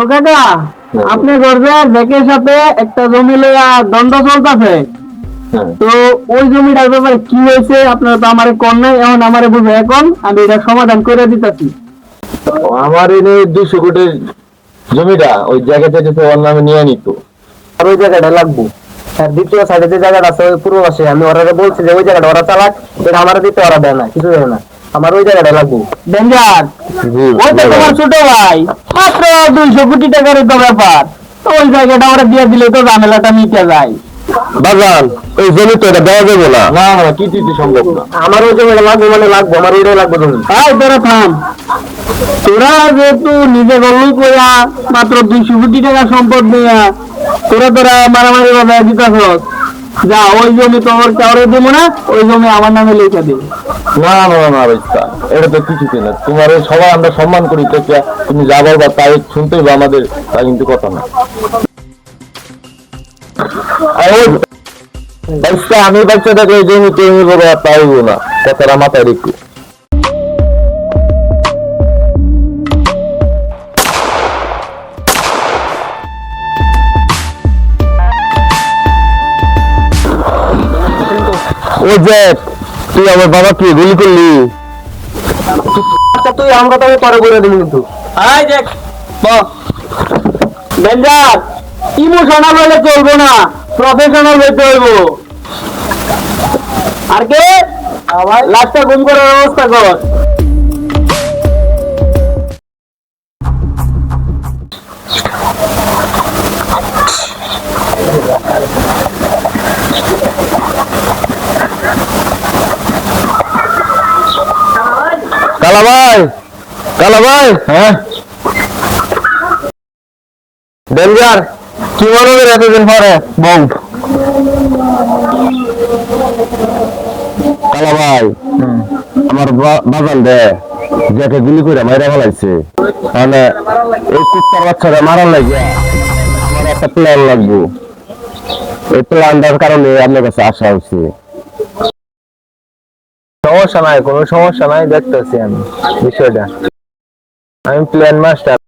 তো কাকা, আপনি করবেন ব্যাংকের সাথে একটা জমি লইয়া দ্বন্দ্ব চলতেছে। তো ওই জমিটার ব্যাপারে কি হয়েছে আপনারা তো আমারে কোন নাই, এখন আমারে বুঝে এখন আমি এটা সমাধান করে দিতেছি। আমার এনে 200 কোটি জমিটা ওই জায়গাটা যেতে ওর নামে নিয়ে নিত। আর ওই জায়গাটা লাগবো। আর দ্বিতীয় সাইডে যে জায়গাটা আছে ওই পূর্ব পাশে, আমি ওরা বলছি যে ওই জায়গাটা ওরা চালাক, এটা আমার দিতে ওরা দেয় না, কিছু দেয় না। আমার ওই জায়গাটা লাগবো। ডেঞ্জার, ওই তো তোমার ছোট ভাই, মাত্র 200 কোটি টাকার তো ব্যাপার। তো ওই জায়গাটা ওরা দিয়ে দিলে তো ঝামেলাটা মিটে যায়। বাগান ওই জমি তো এটা দেওয়া যাবে না। না না, কি দিতে সম্ভব না। আমার ওই জমিটা লাগবে মানে লাগবে, আমার ওইটাই লাগবে জমি। হ্যাঁ তোরা থাম, তোরা যেহেতু নিজে গল্লই কইয়া মাত্র 200 কোটি টাকা সম্পদ নিয়া তোরা তোরা মারামারি বাজায় দিতেছস। যা, ওই জমি তোমার কাউরে দেবো না, ওই জমি আমার নামে লিখে দিই। না না না না ভাইস্তা, এটা তো কিছুতে না। তোমার এই সবাই আমরা সম্মান করি, তো তুমি যা বলবা তাই শুনতেই বা আমাদের, তা কিন্তু কথা না। ভাইস্তা, আমি বাচ্চা থাকলে এই জমি তুমি বলবো পাইব না, কথাটা মাথায় রেখো। ওই যে তুই আমার বাবাকে গুলি করলি। আচ্ছা তুই আমার কথা পরে বলে দিবি কিন্তু। এই দেখ ডেঞ্জার, ইমোশনাল হলে চলবো না, প্রফেশনাল হইতে হইব। আর কে লাশটা গুম করার ব্যবস্থা কর। কালা ভাই, কালা ভাই, হ্যাঁ ডেঞ্জার, কি মনে করে এতদিন পরে বউ? কালা ভাই, আমার বাজান দে যাকে গুলি করে মাইরা ফেলাইছে, মানে এই কুত্তার বাচ্চারা মারার লাগে আমার একটা প্ল্যান লাগবে। এই প্ল্যানটার কারণে আপনার কাছে আসা হচ্ছে। সমস্যা নাই, কোনো সমস্যা নাই, দেখতেছি আমি বিষয়টা। আমি প্ল্যান মাস্টার।